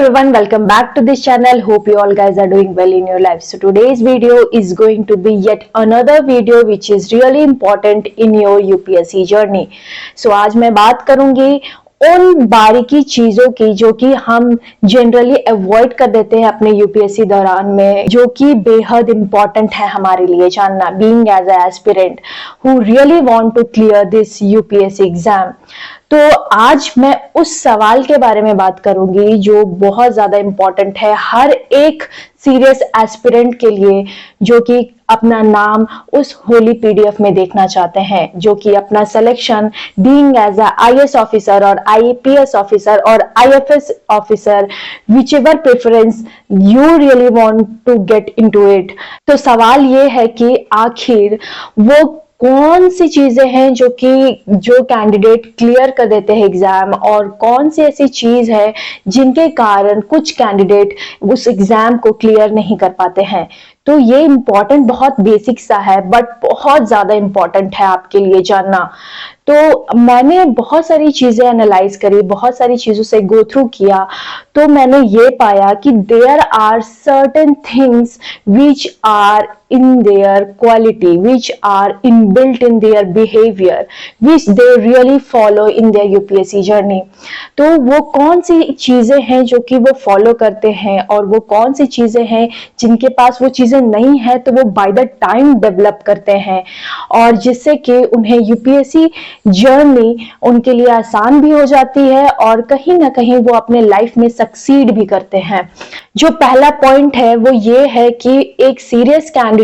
everyone, welcome back to this channel. Hope you all guys are doing well in your life. So today's video is going to be yet another video which is really important in your UPSC journey. So आज मैं बात करूंगी उन बारीकी चीजों की जो कि हम जनरली अवॉइड कर देते हैं अपने यूपीएससी दौरान में, जो कि बेहद इंपॉर्टेंट है हमारे लिए जानना, being as a aspirant who really want to clear this UPSC exam. तो आज मैं उस सवाल के बारे में बात करूंगी जो बहुत ज्यादा इंपॉर्टेंट है हर एक सीरियस एस्पिरेंट के लिए, जो कि अपना नाम उस होली पीडीएफ में देखना चाहते हैं, जो कि अपना selection being as a IAS officer और आईपीएस ऑफिसर और IFS officer, whichever preference you really want to get into it. तो सवाल ये है कि आखिर वो कौन सी चीजें हैं जो कैंडिडेट क्लियर कर देते हैं एग्जाम, और कौन सी ऐसी चीज है जिनके कारण कुछ कैंडिडेट उस एग्जाम को क्लियर नहीं कर पाते हैं। तो ये इंपॉर्टेंट बहुत बेसिक सा है, बट बहुत ज्यादा इंपॉर्टेंट है आपके लिए जानना। तो मैंने बहुत सारी चीजें एनालाइज करी, बहुत सारी चीजों से गो थ्रू किया, तो मैंने ये पाया कि there are certain things which are in their quality, which are inbuilt in their behavior, which they really follow in their UPSC journey। तो वो कौन सी चीजें हैं जो कि वो फॉलो करते हैं, और वो कौन सी चीजें हैं जिनके पास वो चीजें नहीं है तो वो बाय द टाइम डेवलप करते हैं, और जिससे कि उन्हें यूपीएससी जर्नी उनके लिए आसान भी हो जाती है और कहीं ना कहीं वो अपने लाइफ में सक्सीड भी करते हैं। जो पहला पॉइंट है वो ये है कि एक सीरियस कैंडिडेट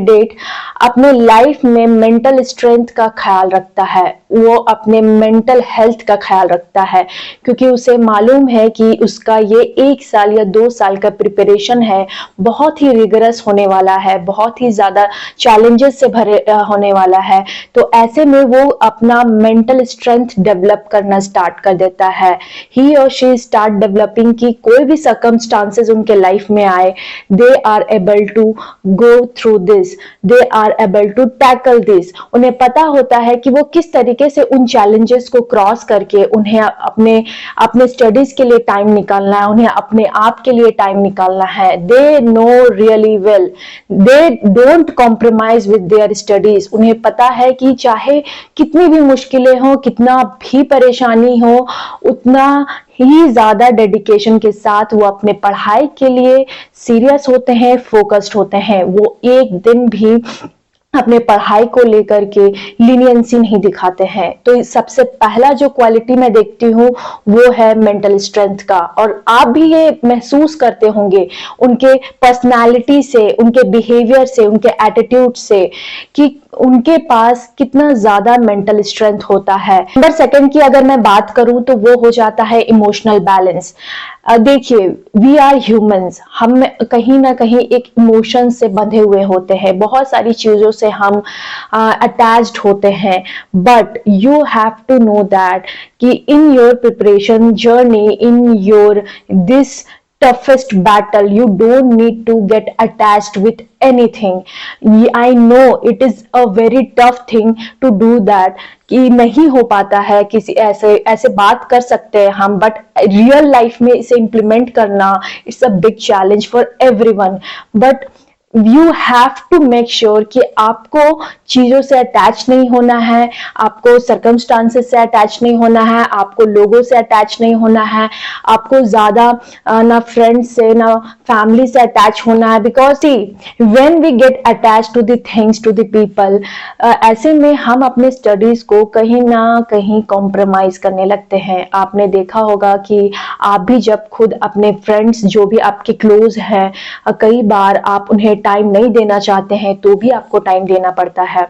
अपने लाइफ में मेंटल स्ट्रेंथ का ख्याल रखता है, वो अपने मेंटल हेल्थ का ख्याल रखता है, क्योंकि उसे मालूम है कि उसका ये 1 साल या 2 साल का प्रिपरेशन है, बहुत ही रिगरस होने वाला है, बहुत ही ज्यादा चैलेंजेस से भरे होने वाला है। तो ऐसे में वो अपना मेंटल स्ट्रेंथ डेवलप करना स्टार्ट कर देता है। ही और शी स्टार्ट डेवलपिंग कि कोई भी सर्कमस्टांसेस उनके लाइफ में आए, they are able to go through this, they are able to tackle this. उन्हें पता होता है कि वो किस तरीके से उन चैलेंजेस को क्रॉस करके उन्हें अपने स्टडीज के लिए टाइम निकालना है, उन्हें अपने आप के लिए टाइम निकालना है। They know really well, they don't compromise with their studies. उन्हें पता है कि चाहे कितनी भी मुश्किलें हो, कितना भी परेशानी हो, उतना ही ज्यादा डेडिकेशन के साथ वो अपने पढ़ाई के लिए सीरियस होते हैं, फोकस्ड होते हैं। वो एक दिन भी अपने पढ़ाई को लेकर के लीनियंसी नहीं दिखाते हैं। तो सबसे पहला जो क्वालिटी मैं देखती हूँ वो है मेंटल स्ट्रेंथ का, और आप भी ये महसूस करते होंगे उनके पर्सनालिटी से, उनके बिहेवियर से, उनके एटीट्यूड से कि उनके पास कितना ज्यादा मेंटल स्ट्रेंथ होता है। नंबर सेकंड की अगर मैं बात करूं तो वो हो जाता है इमोशनल बैलेंस। देखिए, वी आर ह्यूमंस, हम कहीं ना कहीं एक इमोशन से बंधे हुए होते हैं, बहुत सारी चीजों से हम अटैच्ड होते हैं, but you have to know that कि in your preparation journey, in your this toughest battle, you don't need to get attached with anything. I know it is a very tough thing to do that, कि नहीं हो पाता है किसी ऐसे बात कर सकते हैं हम, बट रियल लाइफ में इसे इम्प्लीमेंट करना it's a big challenge for everyone. But you have to make sure कि आपको चीजों से अटैच नहीं होना है, आपको सर्कमस्टांसेस से अटैच नहीं होना है, आपको लोगों से अटैच नहीं होना है, आपको ज्यादा ना फ्रेंड्स से ना फैमिली से अटैच होना है। Because see when we get attach to the things, to the people, ऐसे में हम अपने स्टडीज को कहीं ना कहीं कॉम्प्रोमाइज करने लगते हैं। आपने देखा होगा कि आप भी जब खुद अपने फ्रेंड्स जो भी आपके क्लोज हैं, कई बार आप उन्हें टाइम नहीं देना चाहते हैं तो भी आपको टाइम देना पड़ता है,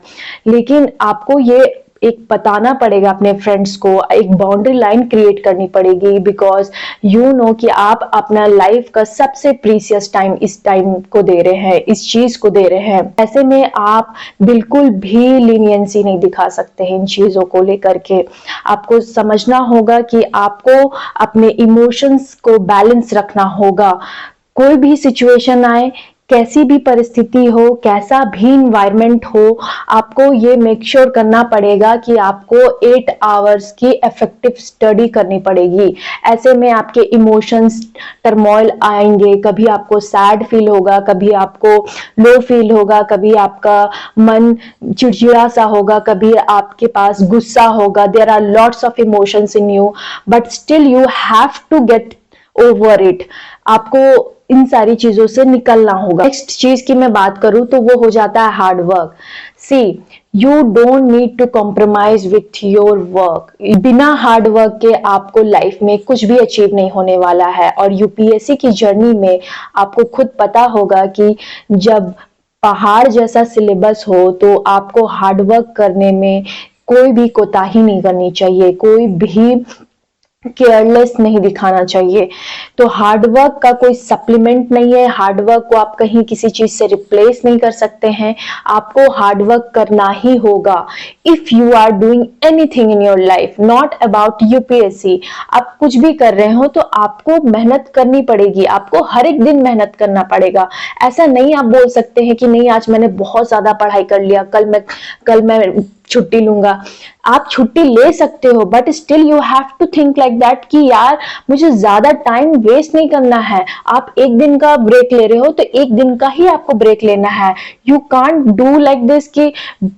लेकिन आपको ये एक बताना पड़ेगा अपने फ्रेंड्स को, एक बाउंड्री लाइन क्रिएट करनी पड़ेगी, बिकॉज यू नो कि आप अपना लाइफ का सबसे प्रीसियस टाइम इस टाइम को दे रहे हैं, इस चीज को दे रहे हैं। ऐसे में आप बिल्कुल भी लीनियंसी नहीं दिखा सकते हैं इन चीजों को लेकर के। आपको समझना होगा कि आपको अपने इमोशंस को बैलेंस रखना होगा। कोई भी सिचुएशन आए, कैसी भी परिस्थिति हो, कैसा भी इन्वायरमेंट हो, आपको ये मेक श्योर करना पड़ेगा कि आपको 8 आवर्स की इफेक्टिव स्टडी करनी पड़ेगी। ऐसे में आपके इमोशंस टर्मोइल आएंगे, कभी आपको सैड फील होगा, कभी आपको लो फील होगा, कभी आपका मन चिड़चिड़ा सा होगा, कभी आपके पास गुस्सा होगा। There are lots of emotions in you, but still you have to get over it. आपको इन सारी चीजों से निकलना होगा। नेक्स्ट चीज की मैं बात करूं तो वो हो जाता है hard work. See, you don't need to compromise with your work. बिना हार्ड वर्क के आपको लाइफ में कुछ भी अचीव नहीं होने वाला है। और यूपीएससी की जर्नी में आपको खुद पता होगा कि जब पहाड़ जैसा सिलेबस हो तो आपको हार्ड वर्क करने में कोई भी कोताही नहीं करनी चाहिए, कोई भी केयरलेस नहीं दिखाना चाहिए। तो हार्डवर्क का कोई सप्लीमेंट नहीं है, हार्डवर्क को आप कहीं किसी चीज से रिप्लेस नहीं कर सकते हैं। आपको हार्डवर्क करना ही होगा। If you are doing anything in your life, not about UPSC, आप कुछ भी कर रहे हो तो आपको मेहनत करनी पड़ेगी, आपको हर एक दिन मेहनत करना पड़ेगा। ऐसा नहीं आप बोल सकते हैं कि नहीं आज मैंने बहुत ज्यादा पढ़ाई कर लिया, कल मैं छुट्टी लूंगा। आप छुट्टी ले सकते हो, but still you have to think like that कि यार मुझे ज्यादा टाइम वेस्ट नहीं करना है। आप एक दिन का ब्रेक ले रहे हो तो एक दिन का ही आपको ब्रेक लेना है। You can't do like this कि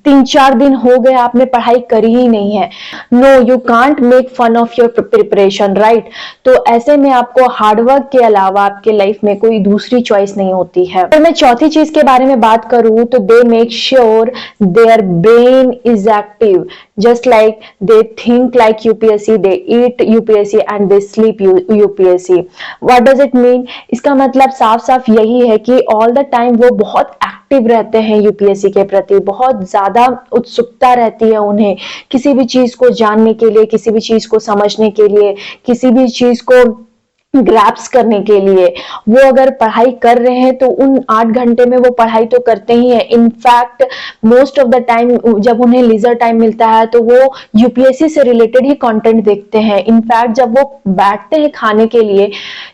3-4 दिन हो गए आपने पढ़ाई करी ही नहीं है। No, you can't make fun of your preparation, right. तो ऐसे में आपको हार्डवर्क के अलावा आपके लाइफ में कोई दूसरी चॉइस नहीं होती है। अगर मैं चौथी चीज के बारे में बात करूं तो they make sure their brain is active, just like they think like UPSC, they eat UPSC and they sleep UPSC. What does it mean? इसका मतलब साफ साफ यही है कि all the time वो बहुत एक्टिव रहते हैं यूपीएससी के प्रति, बहुत ज्यादा उत्सुकता रहती है उन्हें किसी भी चीज को जानने के लिए, किसी भी चीज को समझने के लिए, किसी भी चीज को ग्रैप्स करने के लिए। वो अगर पढ़ाई कर रहे हैं तो उन 8 घंटे में वो पढ़ाई तो करते ही हैं। In fact most of the time जब उन्हें लीजर टाइम मिलता है तो वो यूपीएससी से रिलेटेड ही कंटेंट देखते हैं। इनफैक्ट जब वो बैठते हैं खाने के लिए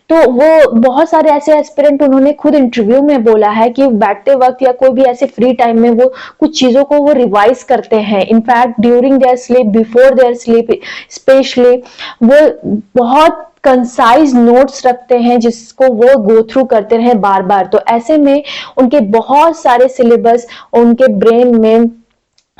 तो वो बहुत सारे ऐसे एस्पिरेंट उन्होंने खुद इंटरव्यू में बोला है कि बैठते वक्त या कोई भी ऐसे फ्री टाइम में वो कुछ चीजों को वो रिवाइज करते हैं। In fact during their sleep, before there sleep specially, वो बहुत कंसाइज नोट्स रखते हैं जिसको वो गो थ्रू करते रहे बार बार। तो ऐसे में उनके बहुत सारे सिलेबस उनके ब्रेन में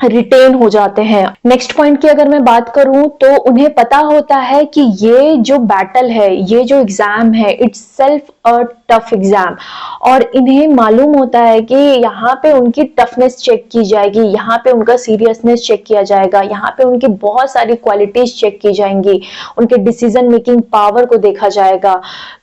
रिटेन हो जाते हैं। नेक्स्ट पॉइंट की अगर मैं बात करूं तो उन्हें पता होता है कि ये जो बैटल है, ये जो एग्जाम है, it's self a tough exam. और इन्हें मालूम होता है कि यहाँ पे उनकी टफनेस चेक की जाएगी, यहाँ पे उनका सीरियसनेस चेक किया जाएगा, यहाँ पे उनकी बहुत सारी क्वालिटीज चेक की जाएंगी, उनके डिसीजन मेकिंग पावर को देखा जाएगा।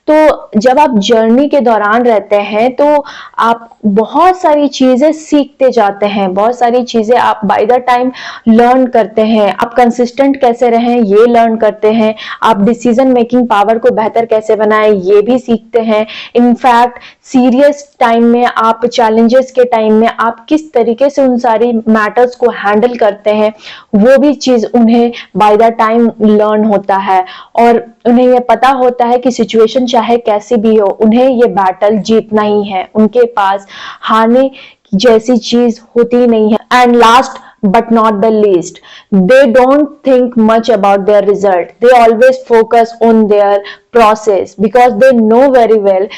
तो जब आप जर्नी के दौरान रहते हैं तो आप बहुत सारी चीजें सीखते जाते हैं, बहुत सारी चीजें आप बाय द टाइम लर्न करते हैं। आप कंसिस्टेंट कैसे रहें ये लर्न करते हैं, आप डिसीजन मेकिंग पावर को बेहतर कैसे बनाएं ये भी सीखते हैं। इनफैक्ट सीरियस टाइम में, आप चैलेंजेस के टाइम में आप किस तरीके से उन सारी मैटर्स को हैंडल करते हैं वो भी चीज उन्हें बाय द टाइम लर्न होता है। और उन्हें यह पता होता है कि सिचुएशन चाहे कैसी भी हो, उन्हें ये बैटल जीतना ही है, उनके पास हारने जैसी चीज होती नहीं है। And last but not the least, they don't think much about their result. They always focus on their process because they know very well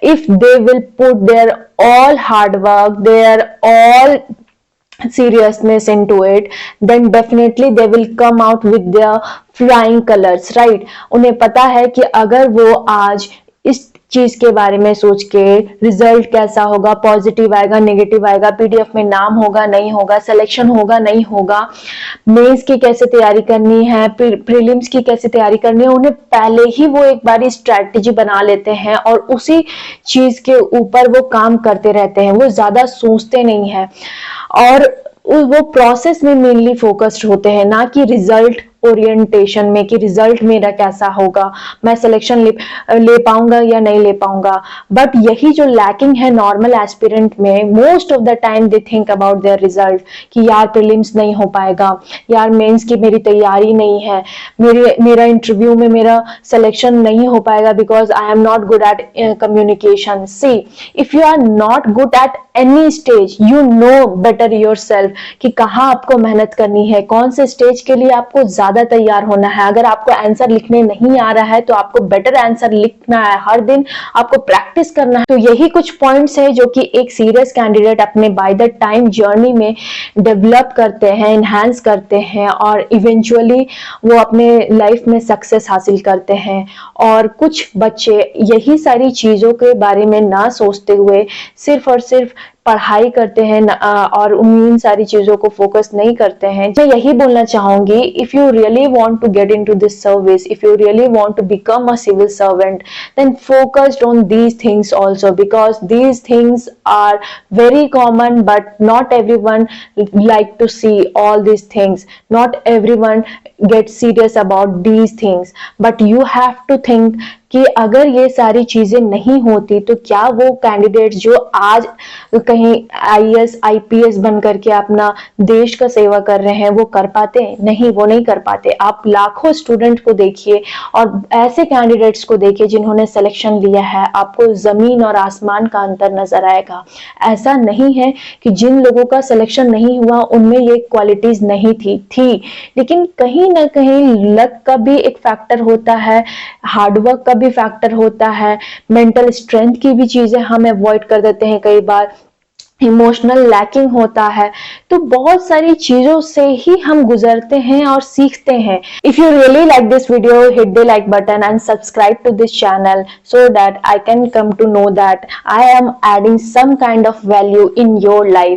if they will put their all hard work, their all seriousness into it, then definitely they will come out with their flying colors, right? उन्हें पता है कि अगर वो आज इस चीज के बारे में सोच के रिजल्ट कैसा होगा, पॉजिटिव आएगा, नेगेटिव आएगा, पीडीएफ में नाम होगा नहीं होगा, सिलेक्शन होगा नहीं होगा, मेंस की कैसे तैयारी करनी है, प्रीलिम्स की कैसे तैयारी करनी है, उन्हें पहले ही वो एक बार स्ट्रैटेजी बना लेते हैं और उसी चीज के ऊपर वो काम करते रहते हैं। वो ज्यादा सोचते नहीं है और वो प्रोसेस में मेनली फोकस्ड होते हैं, ना कि रिजल्ट ओरिएंटेशन में कि रिजल्ट मेरा कैसा होगा, मैं सिलेक्शन ले पाऊंगा या नहीं ले पाऊंगा। बट यही जो लैकिंग है नॉर्मल एस्पिरेंट में, most of the time they think about their result कि यार प्रीलिम्स नहीं हो पाएगा, यार मेंस की मेरी तैयारी नहीं है, मेरा इंटरव्यू में मेरा सिलेक्शन नहीं हो पाएगा because I am not good at communication. See, if you are not good at any stage, you know better yourself कि कहाँ आपको मेहनत करनी है, कौन से स्टेज के लिए आपको ज्यादा तैयार होना है। अगर आपको आंसर लिखने नहीं आ रहा है तो आपको बेटर आंसर लिखना है, हर दिन आपको प्रैक्टिस करना है। तो यही कुछ पॉइंट्स है जो कि एक सीरियस कैंडिडेट अपने बाय द टाइम जर्नी में डेवलप करते हैं, इनहैंस करते हैं और इवेंचुअली वो अपने लाइफ में सक्सेस हासिल करते हैं। और कुछ बच्चे यही सारी चीजों के बारे में ना सोचते हुए सिर्फ और सिर्फ पढ़ाई करते हैं और इन सारी चीजों को फोकस नहीं करते हैं। मैं यही बोलना चाहूंगी, if you really want to get into this service, if you really want to become a civil servant, then focused on these things also, because these things are very common but not everyone like to see all these things, not everyone gets serious about these things, but you have to think कि अगर ये सारी चीजें नहीं होती तो क्या वो कैंडिडेट जो आज कहीं आईएएस आईपीएस बन करके अपना देश का सेवा कर रहे हैं वो कर पाते? नहीं, वो नहीं कर पाते। आप लाखों स्टूडेंट को देखिए और ऐसे कैंडिडेट्स को देखिए जिन्होंने सिलेक्शन लिया है, आपको जमीन और आसमान का अंतर नजर आएगा। ऐसा नहीं है कि जिन लोगों का सिलेक्शन नहीं हुआ उनमें ये क्वालिटीज नहीं थी, लेकिन कहीं ना कहीं लक का भी एक फैक्टर होता है, हार्डवर्क का भी फैक्टर होता है, मेंटल स्ट्रेंथ की भी चीजें हम अवॉइड कर देते हैं, कई बार इमोशनल लैकिंग होता है। तो बहुत सारी चीजों से ही हम गुजरते हैं और सीखते हैं। If you really like this video, hit the like button and subscribe to this channel so that I can come to know that I am adding some kind of value in your life.